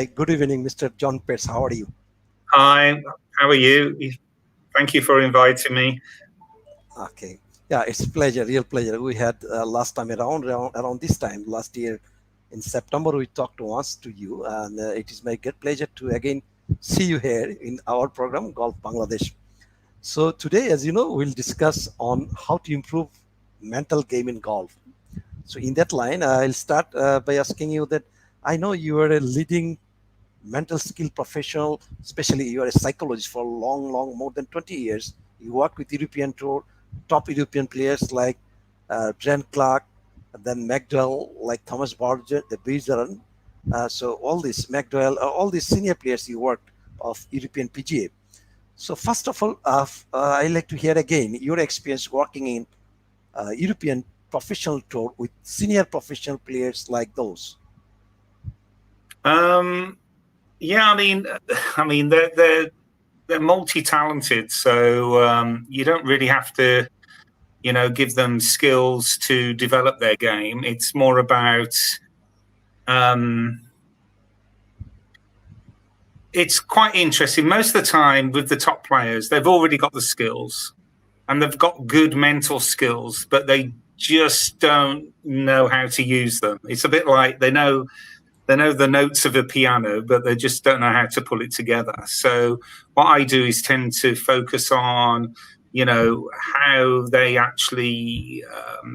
Hi, good evening, Mr. John Petts. How are you? Hi, how are you? Thank you for inviting me. Okay. Yeah, it's a pleasure, real pleasure. We had last time around this time last year in September, we talked once to you, and it is my great pleasure to again see you here in our program, Golf Bangladesh. So today, as you know, we'll discuss on how to improve mental game in golf. So in that line, I'll start by asking you that I know you are a leading mental skill professional, especially you are a psychologist for more than 20 years. You work with European Tour, top European players like Darren Clarke, then McDowell, like Thomas Bjorn, the Bjorn. So all these McDowell, all these senior players you worked of European PGA. So first of all, I'd like to hear again your experience working in European professional tour with senior professional players like those. Yeah, I mean, they're multi-talented, so you don't really have to, give them skills to develop their game. It's more about, it's quite interesting. Most of the time with the top players, they've already got the skills and they've got good mental skills, but they just don't know how to use them. It's a bit like they know the notes of a piano, but they just don't know how to pull it together. So what I do is tend to focus on, how they actually,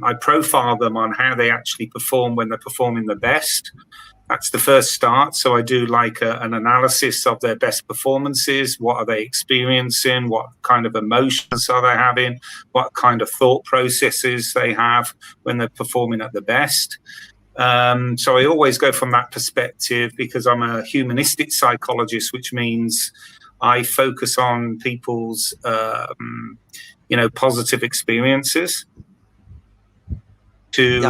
I profile them on how they actually perform when they're performing the best. That's the first start. So I do like an analysis of their best performances. What are they experiencing? What kind of emotions are they having? What kind of thought processes they have when they're performing at the best? So I always go from that perspective because I'm a humanistic psychologist, which means I focus on people's, positive experiences to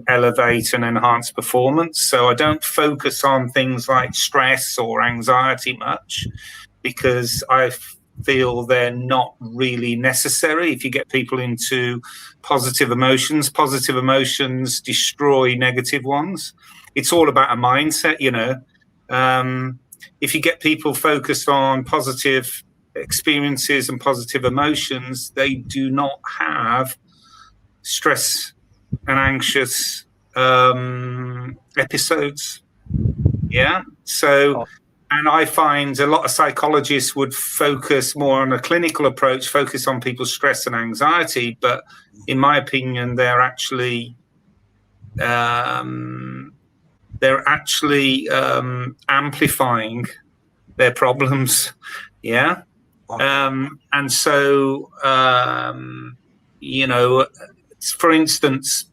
elevate and enhance performance. So I don't focus on things like stress or anxiety much because I feel they're not really necessary. If you get people into positive emotions destroy negative ones. It's all about a mindset, if you get people focused on positive experiences and positive emotions, they do not have stress and anxious episodes. Yeah. So and I find a lot of psychologists would focus more on a clinical approach, focus on people's stress and anxiety. But in my opinion, they're actually amplifying their problems. Yeah. And so, for instance,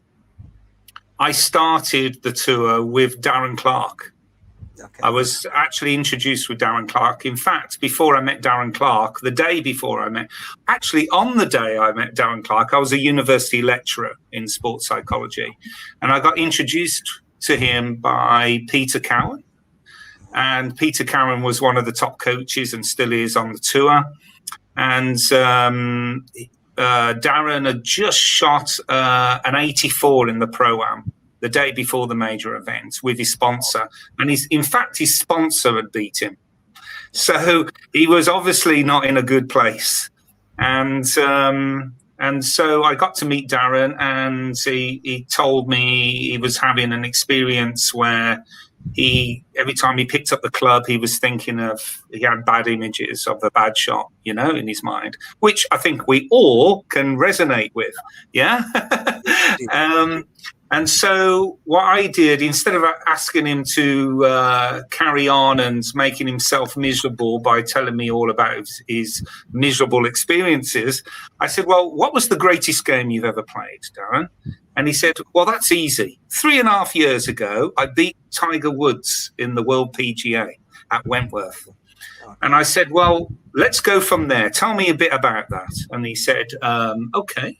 I started the tour with Darren Clarke. Okay. I was actually introduced with Darren Clarke. In fact, before I met Darren Clarke, the day before on the day I met Darren Clarke, I was a university lecturer in sports psychology. And I got introduced to him by Peter Cowan. And Peter Cowan was one of the top coaches and still is on the tour. And Darren had just shot an 84 in the Pro-Am the day before the major event with his sponsor. And his sponsor had beat him. So he was obviously not in a good place. And so I got to meet Darren, and he told me he was having an experience where every time he picked up the club, he had bad images of a bad shot, in his mind, which I think we all can resonate with. Yeah. And so what I did, instead of asking him to carry on and making himself miserable by telling me all about his miserable experiences, I said, well, what was the greatest game you've ever played, Darren? And he said, well, that's easy. 3.5 years ago, I beat Tiger Woods in the World PGA at Wentworth. And I said, well, let's go from there. Tell me a bit about that. And he said, okay.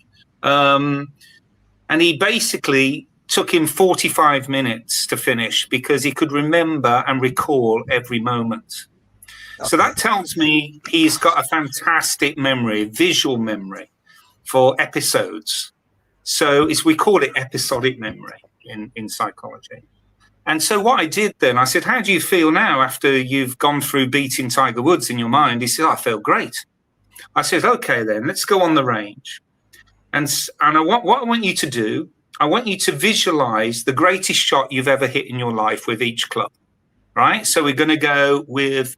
And he basically took him 45 minutes to finish because he could remember and recall every moment. Okay. So that tells me he's got a fantastic memory, visual memory for episodes. So we call it episodic memory in psychology. And so what I did then, I said, how do you feel now after you've gone through beating Tiger Woods in your mind? He said, I feel great. I said, okay, then let's go on the range. And what I want you to do, I want you to visualize the greatest shot you've ever hit in your life with each club, right? So we're going to go with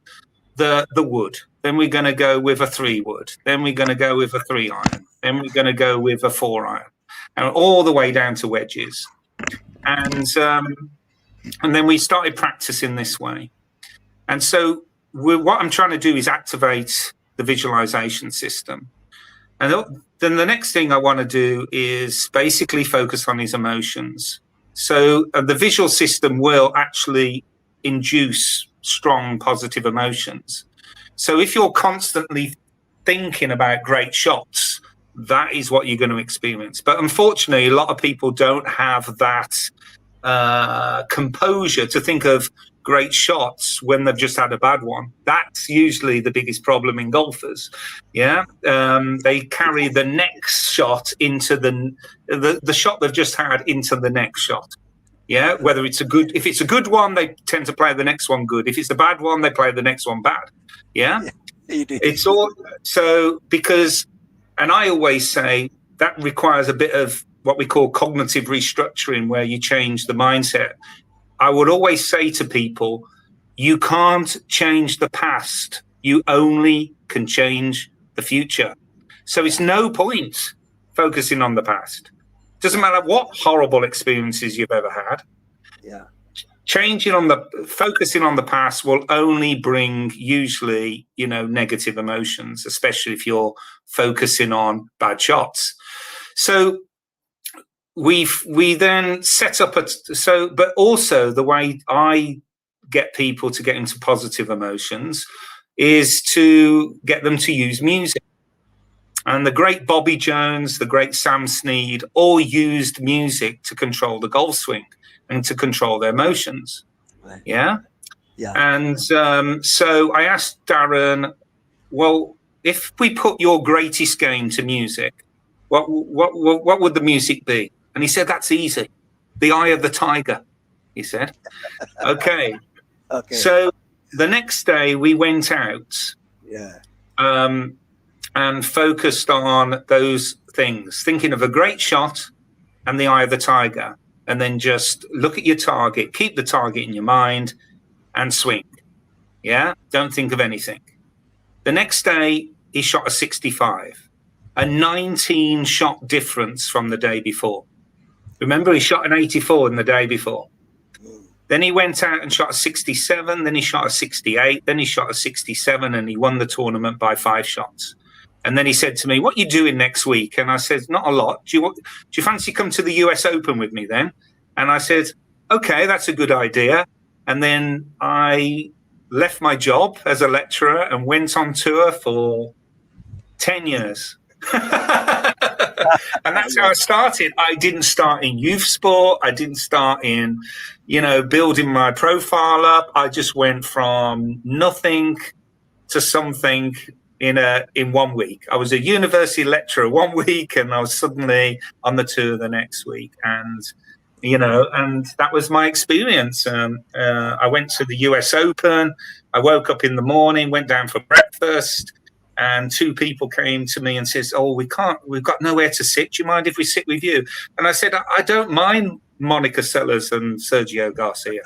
the wood. Then we're going to go with a 3-wood. Then we're going to go with a 3-iron. Then we're going to go with a 4-iron, and all the way down to wedges. And then we started practicing this way. And so what I'm trying to do is activate the visualization system. And then the next thing I want to do is basically focus on his emotions. So the visual system will actually induce strong positive emotions. So if you're constantly thinking about great shots, that is what you're going to experience. But unfortunately, a lot of people don't have that composure to think of great shots when they've just had a bad one. That's usually the biggest problem in golfers. Yeah, they carry the next shot into the shot they've just had into the next shot. Yeah, whether if it's a good one, they tend to play the next one good. If it's a bad one, they play the next one bad. Yeah, it's all so because, and I always say that requires a bit of what we call cognitive restructuring, where you change the mindset. I would always say to people, you can't change the past. You only can change the future. So it's no point focusing on the past. Doesn't matter what horrible experiences you've ever had. Yeah. Focusing on the past will only bring usually, negative emotions, especially if you're focusing on bad shots. So we then set up but also the way I get people to get into positive emotions is to get them to use music. And the great Bobby Jones, the great Sam Snead, all used music to control the golf swing and to control their emotions. Right. Yeah. And so I asked Darren, well, if we put your greatest game to music, what would the music be? And he said, that's easy. The Eye of the Tiger, he said. Okay. So the next day we went out and focused on those things, thinking of a great shot and the Eye of the Tiger, and then just look at your target, keep the target in your mind and swing. Yeah, don't think of anything. The next day he shot a 65, a 19 shot difference from the day before. Remember, he shot an 84 in the day before. Then he went out and shot a 67, then he shot a 68, then he shot a 67, and he won the tournament by 5 shots. And then he said to me, what are you doing next week? And I said, not a lot. Do you fancy come to the US Open with me then? And I said, okay, that's a good idea. And then I left my job as a lecturer and went on tour for 10 years. And that's how I started. I didn't start in youth sport. I didn't start in, building my profile up. I just went from nothing to something in 1 week. I was a university lecturer 1 week, and I was suddenly on the tour the next week. And and that was my experience. I went to the US Open. I woke up in the morning, went down for breakfast, and 2 people came to me and says, oh, we've got nowhere to sit. Do you mind if we sit with you? And I said, I don't mind Monica Seles and Sergio Garcia.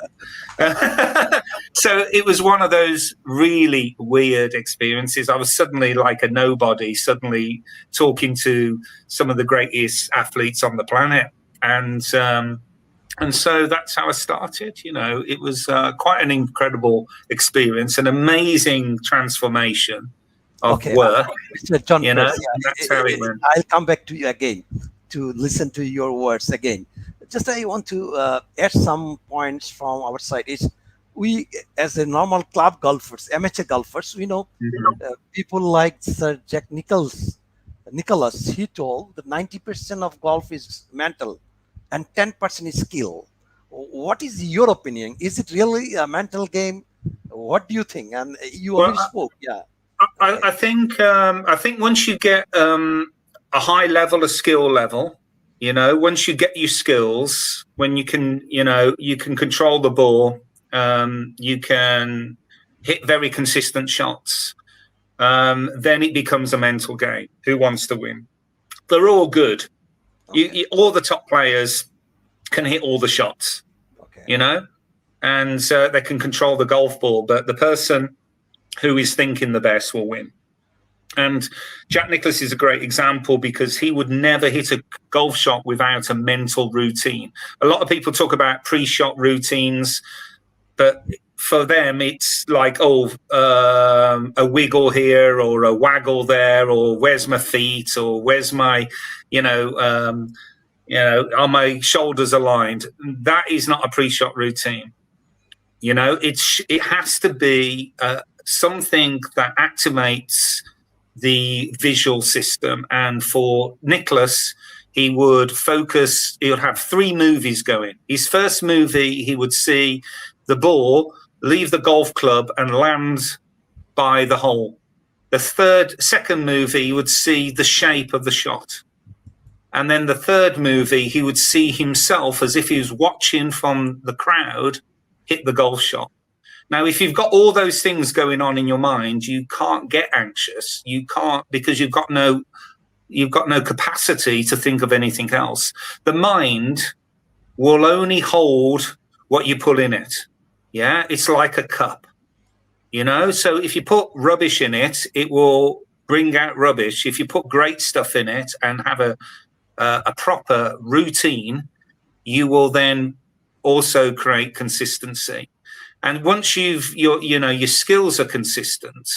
So it was one of those really weird experiences. I was suddenly like a nobody, suddenly talking to some of the greatest athletes on the planet. And so that's how I started. It was quite an incredible experience, an amazing transformation of work. Mr. John, that's how it went. I'll come back to you again to listen to your words again. Just I want to add some points from our side. We, as a normal club golfers, amateur golfers, we know people like Sir Jack Nicklaus. He told that 90% of golf is mental and 10% is skill. What is your opinion? Is it really a mental game? What do you think? And you already spoke. Yeah. I think once you get a high level, a skill level, You know, once you get your skills, when you can, you know, you can control the ball, you can hit very consistent shots, then it becomes a mental game. Who wants to win? They're all good. Okay. All the top players can hit all the shots, Okay. you know, and they can control the golf ball, but the person who is thinking the best will win. And Jack Nicklaus is a great example because he would never hit a golf shot without a mental routine. A lot of people talk about pre-shot routines, but for them, it's like, a wiggle here or a waggle there, or where's my feet, or where's my, are my shoulders aligned? That is not a pre-shot routine. You know, it has to be something that activates the visual system. And for Nicklaus, he would have 3 movies going. His first movie, he would see the ball leave the golf club and land by the hole. The second movie, he would see the shape of the shot. And then the third movie, he would see himself as if he was watching from the crowd hit the golf shot. Now, if you've got all those things going on in your mind, you can't get anxious. You can't, because you've got no capacity to think of anything else. The mind will only hold what you put in it. Yeah, it's like a cup, you know. So if you put rubbish in it, it will bring out rubbish. If you put great stuff in it and have a proper routine, you will then also create consistency. And once your skills are consistent,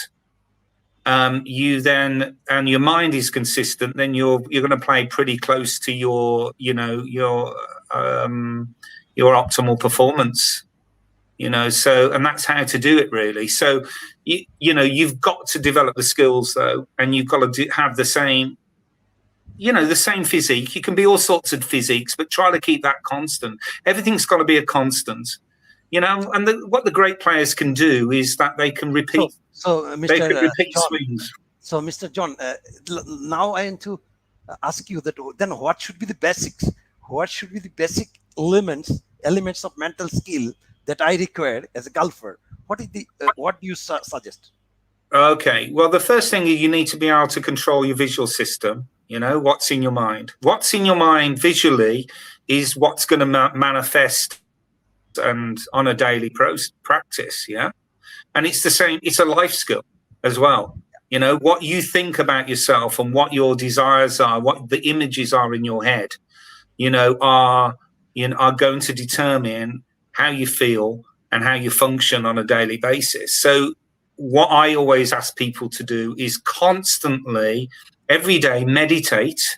and your mind is consistent, then you're going to play pretty close to your optimal performance. You know, and that's how to do it, really. So you've got to develop the skills, though, and you've got to have the same physique. You can be all sorts of physiques, but try to keep that constant. Everything's got to be a constant. You know, and what the great players can do is that they can repeat. They can repeat John, swings. So, Mr. John, now I want to ask you that. Then, what should be the basics? What should be the basic elements of mental skill that I require as a golfer? What do you suggest? Okay. Well, the first thing is you need to be able to control your visual system. You know, what's in your mind. What's in your mind visually is what's going to manifest and on a daily practice, yeah. And it's the same, it's a life skill as well. You know, what you think about yourself and what your desires are, what the images are in your head, are going to determine how you feel and how you function on a daily basis. So what I always ask people to do is constantly, every day, meditate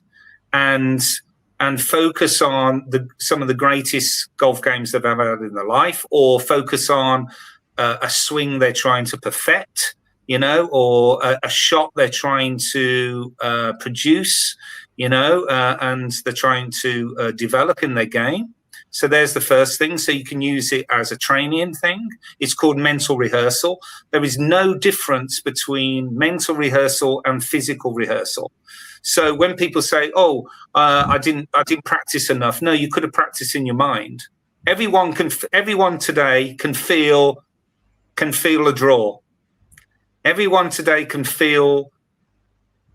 and focus on some of the greatest golf games they've ever had in their life, or focus on a swing they're trying to perfect, or a shot they're trying to produce, and they're trying to develop in their game. So there's the first thing. So you can use it as a training thing. It's called mental rehearsal. There is no difference between mental rehearsal and physical rehearsal. So when people say, I didn't practice enough. No, you could have practiced in your mind. Everyone today can feel a draw. Everyone today can feel,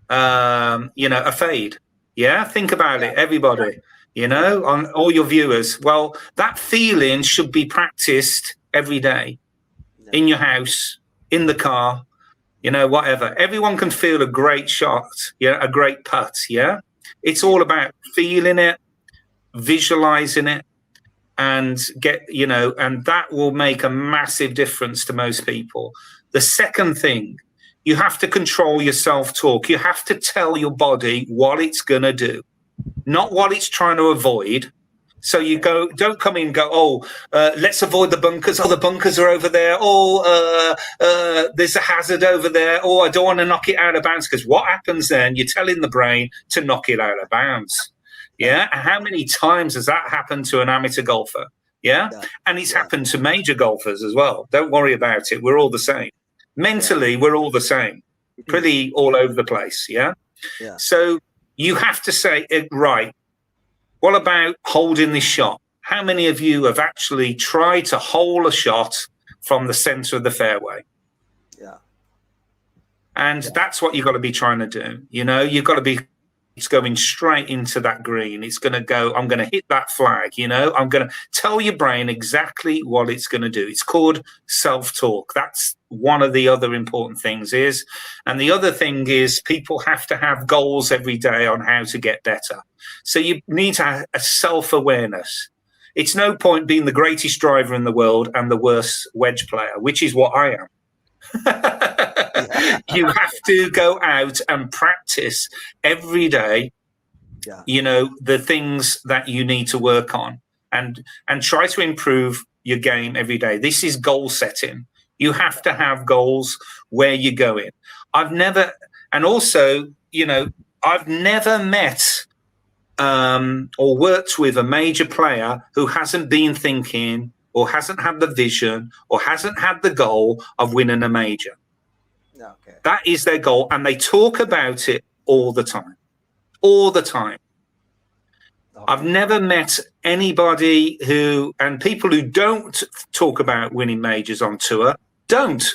a fade. Yeah. Think about it, everybody, on all your viewers. Well, that feeling should be practiced every day in your house, in the car, whatever. Everyone can feel a great shot, a great putt, yeah? It's all about feeling it, visualizing it, and and that will make a massive difference to most people. The second thing, you have to control your self-talk. You have to tell your body what it's going to do, not what it's trying to avoid. So don't come in and go, let's avoid the bunkers. Oh, the bunkers are over there. There's a hazard over there. I don't want to knock it out of bounds. Because what happens then, you're telling the brain to knock it out of bounds. Yeah. And how many times has that happened to an amateur golfer? Yeah. And it's happened to major golfers as well. Don't worry about it. We're all the same. Mentally, we're all the same. Pretty all over the place. Yeah. So you have to say, right, What about holding this shot? How many of you have actually tried to hold a shot from the center of the fairway? Yeah. And that's what you've got to be trying to do. You know, you've got to be, it's going straight into that green. It's going to go, I'm going to hit that flag, you know, I'm going to tell your brain exactly what it's going to do. It's called self-talk. That's one of the other important things is. And the other thing is people have to have goals every day on how to get better. So you need to have a self-awareness. It's no point being the greatest driver in the world and the worst wedge player, which is what I am. You have to go out and practice every day, you know, the things that you need to work on and try to improve your game every day. This is goal setting. You have to have goals where you're going. I've never met or worked with a major player who hasn't been thinking or hasn't had the vision or hasn't had the goal of winning a major. Okay. That is their goal, and they talk about it all the time. All the time. Okay. I've never met anybody who, and people who don't talk about winning majors on tour, don't.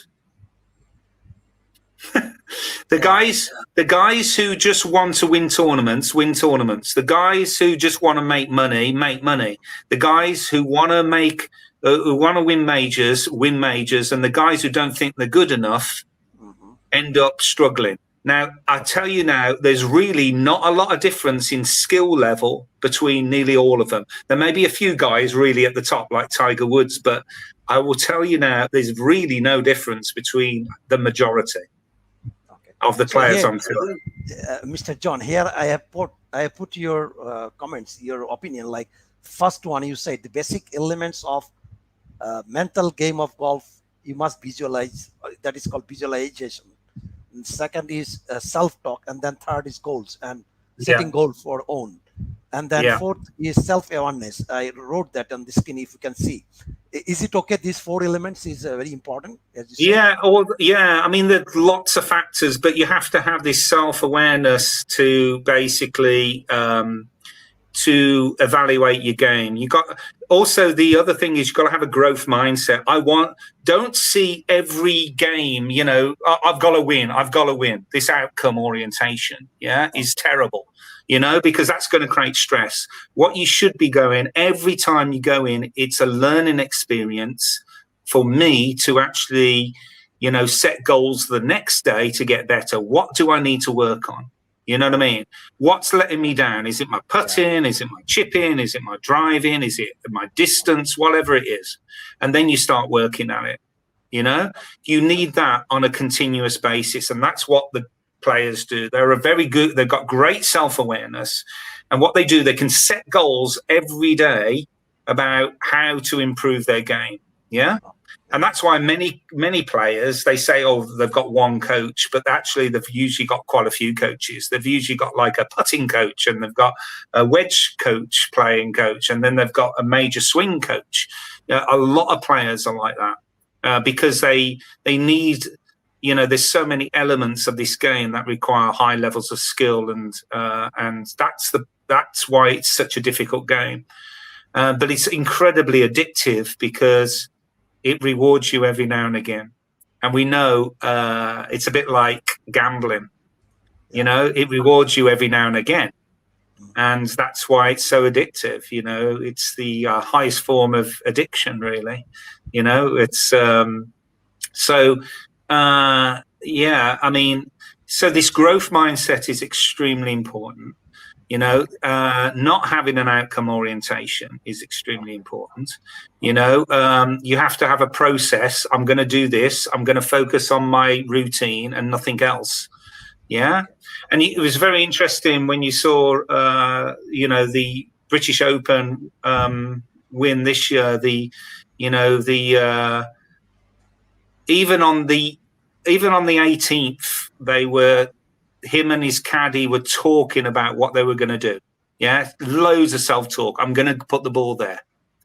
The guys who just want to win tournaments, win tournaments. The guys who just want to make money, make money. The guys who want to win majors, win majors. And the guys who don't think they're good enough end up struggling. Now, I tell you now, there's really not a lot of difference in skill level between nearly all of them. There may be a few guys really at the top, like Tiger Woods, but I will tell you now, there's really no difference between the majority of the players on tour. Mr. John, here I have put your comments, your opinion. Like first one, you said the basic elements of mental game of golf you must visualize. That is called visualization. And second is self-talk, and then third is goals and setting goals for own. And then fourth is self-awareness. I wrote that on the screen if you can see. Is it okay? These four elements is very important. As you said. I mean, there's lots of factors, but you have to have this self-awareness to basically to evaluate your game. You got also the other thing is you've got to have a growth mindset. Don't see every game, you know, I've got to win. This outcome orientation, is terrible, you know, because that's going to create stress. What you should be going every time you go in, it's a learning experience for me to actually, you know, set goals the next day to get better. What do I need to work on? You know what I mean? What's letting me down? Is it my putting? Is it my chipping? Is it my driving? Is it my distance? Whatever it is. And then you start working at it. You know, you need that on a continuous basis. And that's what the players do. They've got great self-awareness. And what they do, they can set goals every day about how to improve their game. Yeah. And that's why many players, they say, oh, they've got one coach, but actually they've usually got quite a few coaches. They've usually got like a putting coach, and they've got a wedge coach, playing coach, and then they've got a major swing coach. A lot of players are like that because they need, you know, there's so many elements of this game that require high levels of skill, and that's why it's such a difficult game. But it's incredibly addictive because it rewards you every now and again. And we know it's a bit like gambling. You know, it rewards you every now and again. And that's why it's so addictive. You know, it's the highest form of addiction, really. You know, it's I mean, so this growth mindset is extremely important. You know, not having an outcome orientation is extremely important. You know, you have to have a process. I'm going to do this. I'm going to focus on my routine and nothing else. Yeah. And it was very interesting when you saw, you know, the British Open win this year. Even on the 18th, him and his caddy were talking about what they were going to do. Yeah, loads of self-talk. I'm going to put the ball there.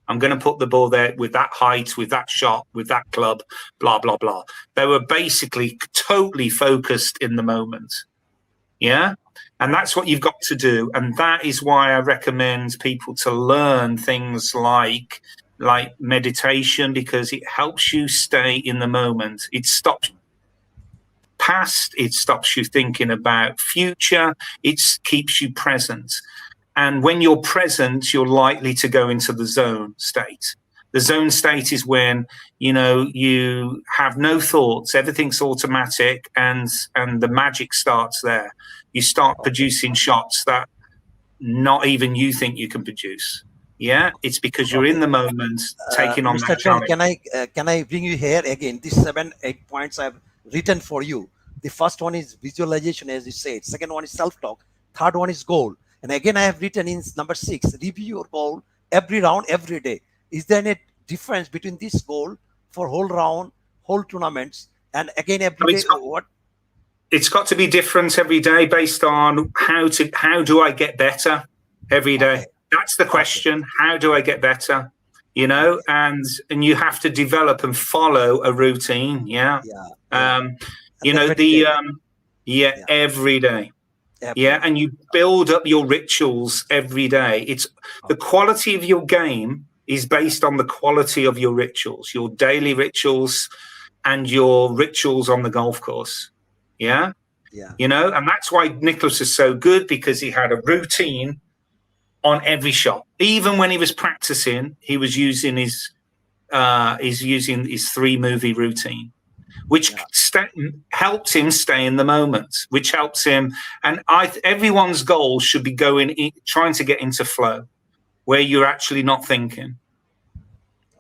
I'm going to put the ball there with that height, with that shot, with that club, blah, blah, blah. They were basically totally focused in the moment. Yeah. And that's what you've got to do. And that is why I recommend people to learn things like meditation, because it helps you stay in the moment. It stops past, it stops you thinking about future, it keeps you present. And when you're present, you're likely to go into the zone state. The zone state is when, you have no thoughts, everything's automatic, and the magic starts there. You start producing shots that not even you think you can produce. Yeah, it's because you're in the moment, taking on Mr. that John, challenge. can I bring you here again? These 7-8 points I've written for you. The first one is visualization, as you said. Second one is self-talk. Third one is goal. And again, I have written in number 6, review your goal every round, every day. Is there any difference between this goal for whole round, whole tournaments, and again every day? It's got to be different every day based on how do I get better every day? Okay. That's the question. Okay. How do I get better? And you have to develop and follow a routine. Yeah. Every day. Yeah, and you build up your rituals every day. It's the quality of your game is based on the quality of your rituals, your daily rituals and your rituals on the golf course. Yeah. And that's why Nicklaus is so good, because he had a routine on every shot. Even when he was practicing, he was using his 3-movie routine, which helps him stay in the moment, which helps him. And everyone's goal should be trying to get into flow, where you're actually not thinking.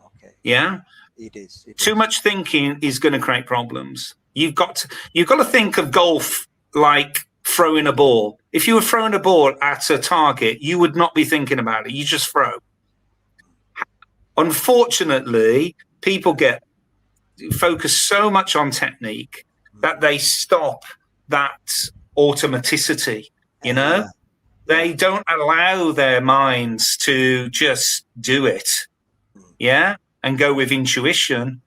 Okay. Yeah. It is. Too much thinking is going to create problems. You've got to think of golf like throwing a ball. If you were throwing a ball at a target, you would not be thinking about it. You just throw. Unfortunately, people get focus so much on technique that they stop that automaticity. They don't allow their minds to just do it, and go with intuition.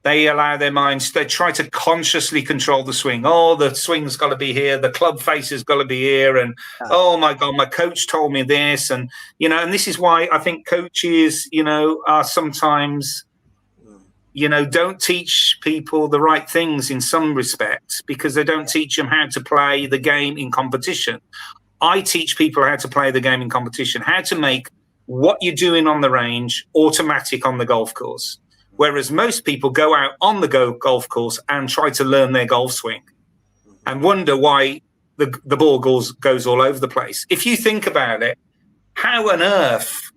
They allow their minds, they try to consciously control the swing. Oh, the swing's got to be here, the club face has got to be here, and oh my God, my coach told me this, and and this is why I think coaches are sometimes don't teach people the right things in some respects, because they don't teach them how to play the game in competition. I teach people how to play the game in competition, how to make what you're doing on the range automatic on the golf course. Whereas most people go out on the golf course and try to learn their golf swing and wonder why the ball goes all over the place. If you think about it, how on earth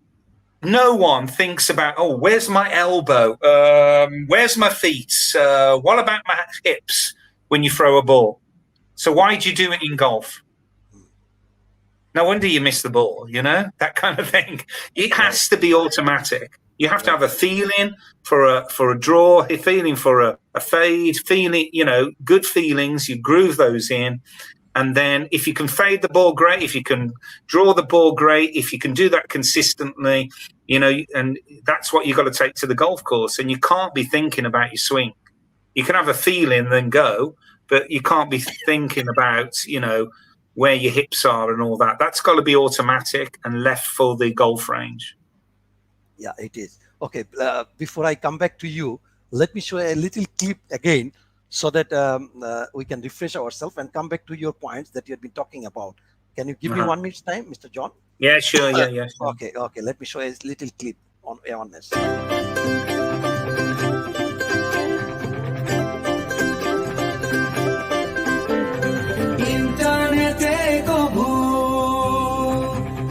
no one thinks about, where's my elbow? Where's my feet? What about my hips when you throw a ball? So why do you do it in golf? No wonder you miss the ball, that kind of thing. It has to be automatic. You have to have a feeling for a draw, a feeling for a fade, feeling, good feelings. You groove those in. And then if you can fade the ball, great. If you can draw the ball, great. If you can do that consistently, and that's what you've got to take to the golf course. And you can't be thinking about your swing. You can have a feeling, then go, but you can't be thinking about, where your hips are and all that. That's got to be automatic and left for the golf range. Yeah, it is. Okay, before I come back to you, let me show a little clip again so that we can refresh ourselves and come back to your points that you have been talking about. Can you give me 1 minute's time, Mr. John? Yeah, sure. Yeah. Sure. Okay. Let me show a little clip on Oneness. Internete kobu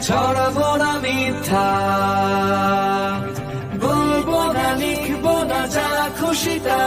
chorabo na mitha bolbo na likhbo na ja khushi ta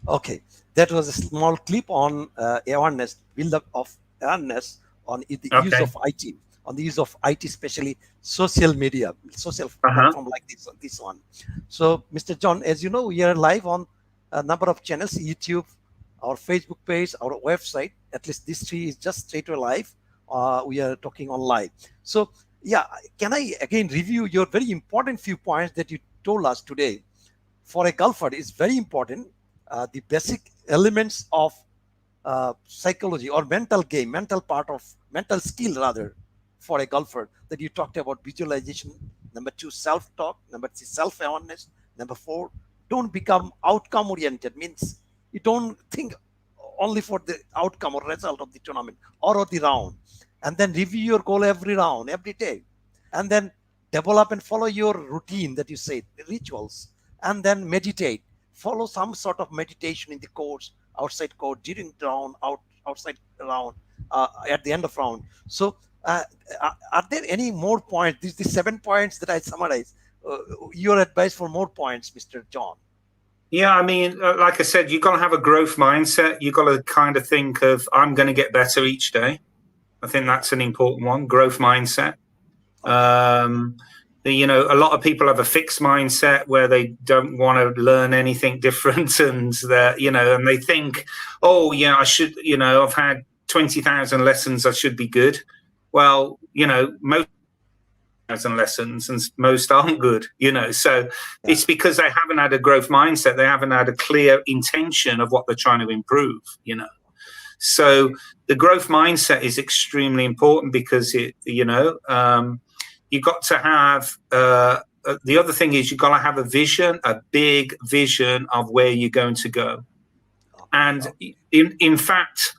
Okay, that was a small clip on awareness, build up of awareness on the use of iTeam. on the use of IT, especially social media, social platform like this one. So, Mr. John, as you know, we are live on a number of channels: YouTube, our Facebook page, our website. At least this three is just straight away live. We are talking on live. So, yeah, can I again review your very important few points that you told us today? For a golfer, is very important. The basic elements of psychology or mental game, mental skill rather, for a golfer, that you talked about: visualization, number 2, self-talk, number 3, self-awareness, number 4, don't become outcome oriented, means you don't think only for the outcome or result of the tournament or of the round, and then review your goal every round, every day, and then develop and follow your routine that you said, the rituals, and then meditate, follow some sort of meditation in the course, outside court, during round, outside round, at the end of round. So are there any more points? These 7 points that I summarized. Your advice for more points, Mr. John? Yeah, I mean, like I said, you've got to have a growth mindset. You've got to kind of think of, I'm going to get better each day. I think that's an important one, growth mindset. You know, a lot of people have a fixed mindset where they don't want to learn anything different, and you know, and they think, oh yeah, I should, you know, I've had 20,000 lessons, I should be good. Well, you know, most lessons and most aren't good, you know, so it's because they haven't had a growth mindset. They haven't had a clear intention of what they're trying to improve, you know. So the growth mindset is extremely important because it, you know, you've got to have, the other thing is you've got to have a vision, a big vision of where you're going to go. And in fact,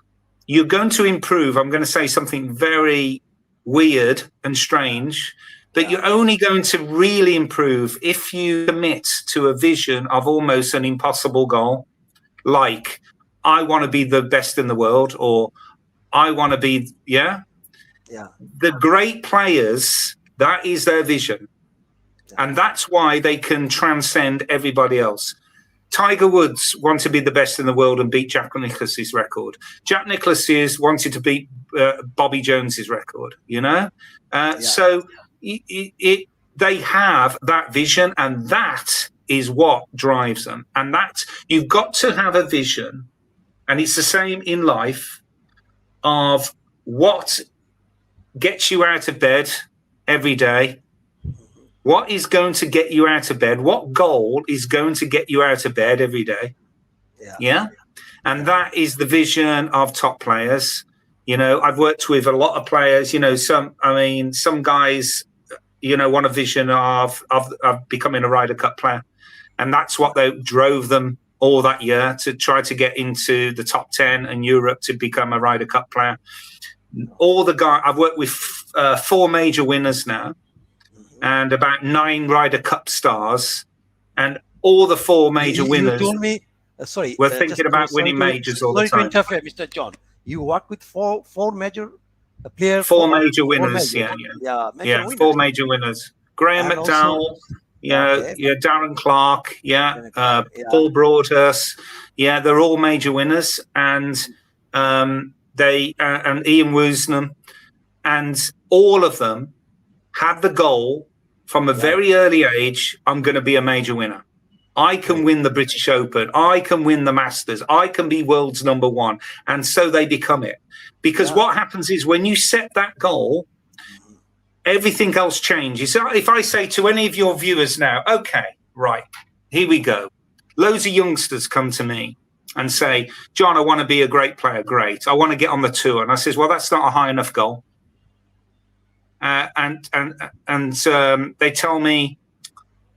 you're going to improve. I'm going to say something very weird and strange, but you're only going to really improve if you commit to a vision of almost an impossible goal, like I want to be the best in the world, or I want to be, the great players, that is their vision. And that's why they can transcend everybody else. Tiger Woods wanted to be the best in the world and beat Jack Nicklaus's record. Jack Nicklaus wanted to beat Bobby Jones's record, you know? So they have that vision, and that is what drives them. And that you've got to have a vision, and it's the same in life, of what gets you out of bed every day. What is going to get you out of bed? What goal is going to get you out of bed every day? And that is the vision of top players. You know, I've worked with a lot of players, you know, some guys, you know, want a vision of becoming a Ryder Cup player. And that's what they drove them all that year, to try to get into the top 10 in Europe to become a Ryder Cup player. All the guys, I've worked with 4 major winners now, and about 9 Ryder Cup stars, and all the 4 major winners. You told me, sorry, we're thinking about winning majors all the time. Sorry to interfere, Mr. John. You work with four major players. 4 major winners, winners. 4 major winners. Graeme, McDowell, Darren Clarke, Paul Broadhurst, they're all major winners, and they and Ian Woosnam, and all of them had the goal from a very early age, I'm going to be a major winner. I can win the British Open. I can win the Masters. I can be world's number 1. And so they become it. Because what happens is when you set that goal, everything else changes. So if I say to any of your viewers now, okay, right, here we go. Loads of youngsters come to me and say, John, I want to be a great player. Great. I want to get on the tour. And I says, well, that's not a high enough goal. And they tell me,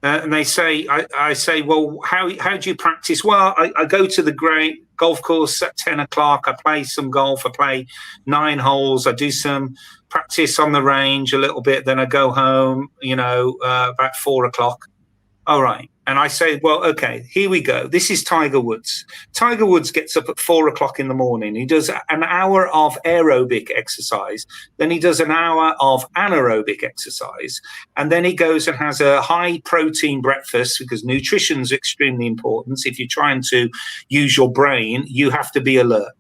and they say, I say, well, how do you practice? Well, I go to the great golf course at 10 o'clock. I play some golf. I play 9 holes. I do some practice on the range a little bit. Then I go home, you know, about 4 o'clock. All right. And I say, well, okay, here we go. This is Tiger Woods. Tiger Woods gets up at 4 o'clock in the morning. He does an hour of aerobic exercise. Then he does an hour of anaerobic exercise. And then he goes and has a high protein breakfast, because nutrition is extremely important. If you're trying to use your brain, you have to be alert.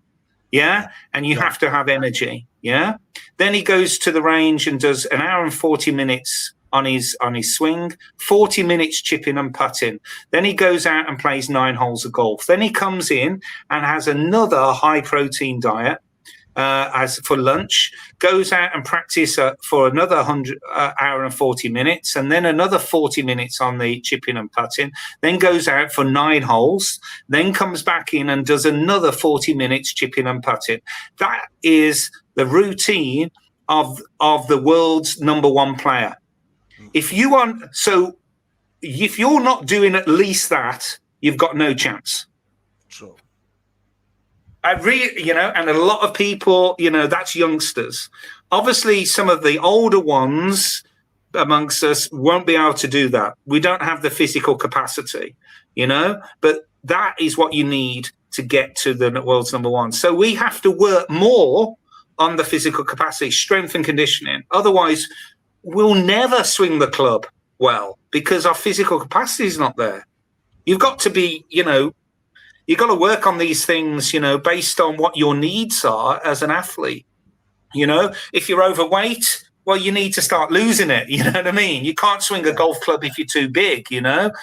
Yeah. And you have to have energy. Yeah. Then he goes to the range and does an hour and 40 minutes on his swing, 40 minutes chipping and putting. Then he goes out and plays 9 holes of golf. Then he comes in and has another high protein diet as for lunch, goes out and practice for another hour and 40 minutes, and then another 40 minutes on the chipping and putting, then goes out for 9 holes, then comes back in and does another 40 minutes chipping and putting. That is the routine of the world's #1 player. If you're not doing at least that, you've got no chance. True. And a lot of people, that's youngsters. Obviously, some of the older ones amongst us won't be able to do that. We don't have the physical capacity, but that is what you need to get to the world's #1. So we have to work more on the physical capacity, strength and conditioning. Otherwise, we'll never swing the club well because our physical capacity is not there. You've got to be, you've got to work on these things, based on what your needs are as an athlete. If you're overweight, well, you need to start losing it. You know what I mean? You can't swing a golf club if you're too big, and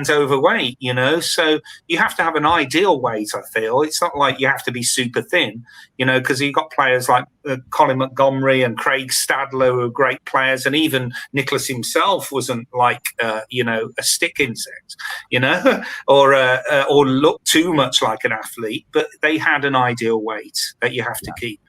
overweight, So you have to have an ideal weight, I feel. It's not like you have to be super thin, because you've got players like Colin Montgomery and Craig Stadler who are great players. And even Nicklaus himself wasn't like, a stick insect, or looked too much like an athlete. But they had an ideal weight that you have to keep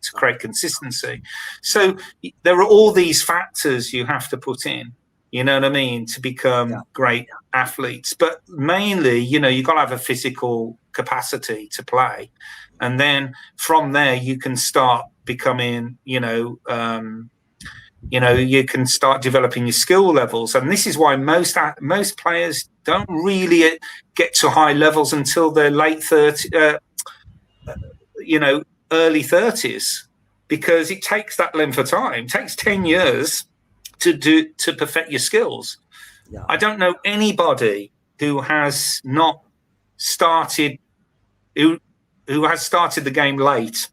to create consistency. So there are all these factors you have to put in, to become great athletes. But mainly, you've got to have a physical capacity to play. And then from there, you can start becoming, you can start developing your skill levels. And this is why most players don't really get to high levels until their late 30s, early 30s, because it takes that length of time. It takes 10 years to perfect your skills. Yeah. I don't know anybody who has not started, who has started the game late.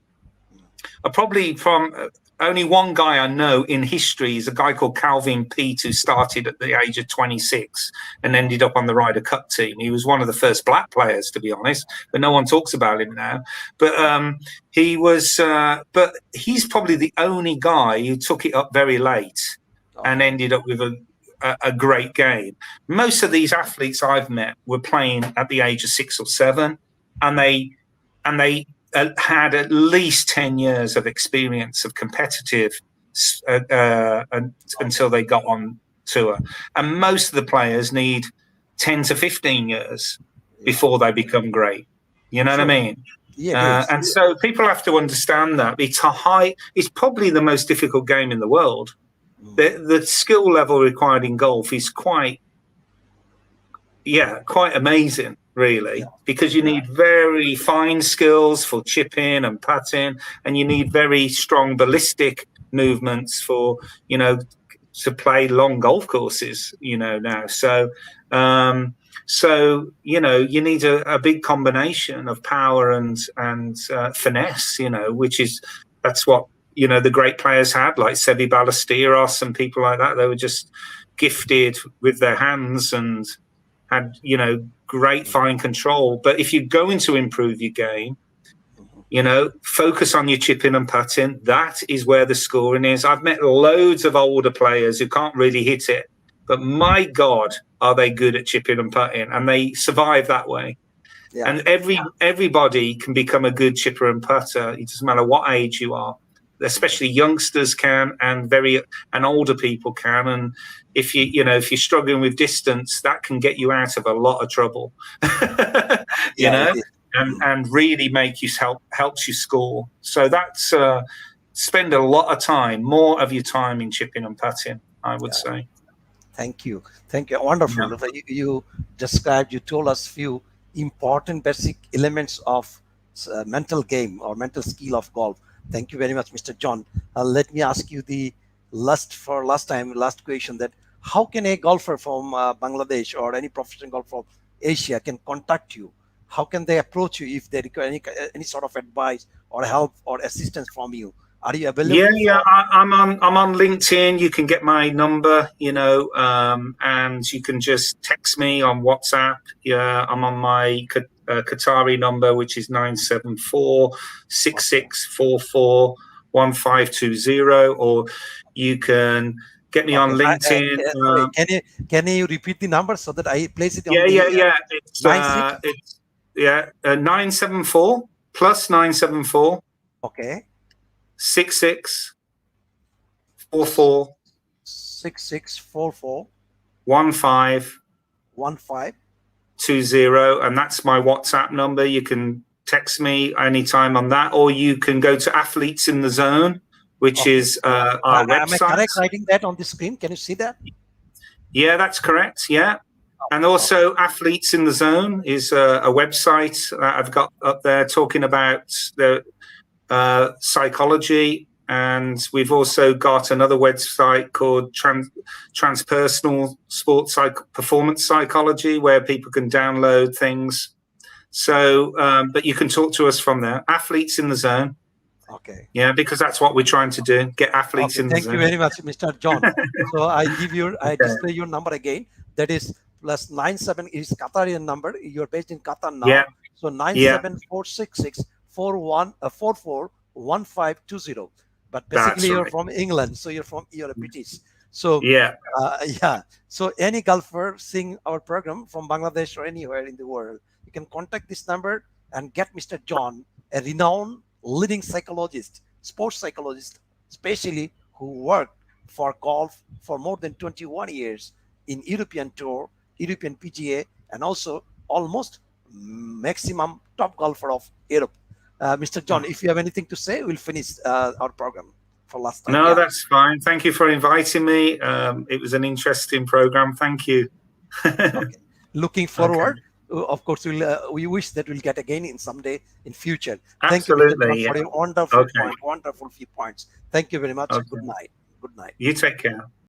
Probably from only one guy I know in history is a guy called Calvin Peete, who started at the age of 26 and ended up on the Ryder Cup team. He was one of the first black players, to be honest, but no one talks about him now. But but he's probably the only guy who took it up very late and ended up with a great game. Most of these athletes I've met were playing at the age of 6 or 7, and they had at least 10 years of experience of competitive until they got on tour. And most of the players need 10 to 15 years before they become great. You know what I mean? Yeah. And so people have to understand that it's probably the most difficult game in the world. The skill level required in golf is quite amazing, really, because you need very fine skills for chipping and putting, and you need very strong ballistic movements for, to play long golf courses, now. So, you need a big combination of power and finesse, that's what, the great players had, like Seve Ballesteros and people like that. They were just gifted with their hands and had, great fine control. But if you're going to improve your game, focus on your chipping and putting. That is where the scoring is. I've met loads of older players who can't really hit it, but my God, are they good at chipping and putting, and they survive that way. Yeah. And everybody can become a good chipper and putter. It doesn't matter what age you are. Especially youngsters can, and older people can. And if you're struggling with distance, that can get you out of a lot of trouble, and really make you helps you score. So that's spend a lot of time, more of your time in chipping and putting, I would say. Thank you. Wonderful. Yeah. You told us few important basic elements of mental game or mental skill of golf. Thank you very much, Mr. John. Let me ask you the last question, that how can a golfer from Bangladesh or any professional golfer from Asia can contact you how can they approach you if they require any sort of advice or help or assistance from you? Are you available? I'm on LinkedIn. You can get my number, and you can just text me on WhatsApp. Yeah, I'm on my Qatari number, which is 974-6644-1520, or you can get me on LinkedIn. Sorry, can you repeat the number so that I place it on It's 974 plus 974. Okay. 6644 6644 1520, and that's my WhatsApp number. You can text me anytime on that, or you can go to Athletes in the Zone, which is our website. Am I correct writing that on the screen? Can you see that? Yeah, that's correct. Yeah. And also Athletes in the Zone is a website that I've got up there talking about the psychology, and we've also got another website called Transpersonal Sports Performance Psychology, where people can download things. So, but you can talk to us from there. Athletes in the Zone. Okay. Yeah, because that's what we're trying to do: get athletes in the zone. Thank you very much, Mr. John. So I display your number again. That is +97 is Qatarian number. You're based in Qatar now. Yeah. So 97466441520. But basically you're from England, so you're a British. So So any golfer seeing our program from Bangladesh or anywhere in the world, you can contact this number and get Mr. John, a renowned leading psychologist, sports psychologist, especially who worked for golf for more than 21 years in European Tour, European PGA, and also almost maximum top golfer of Europe. Mr. John, if you have anything to say, we'll finish our program for last time. No, that's fine. Thank you for inviting me. It was an interesting program. Thank you. Okay. Looking forward. Of course, we wish that we'll get again in someday in future. Absolutely. Thank you for your wonderful few points. Thank you very much. Good night. You take care.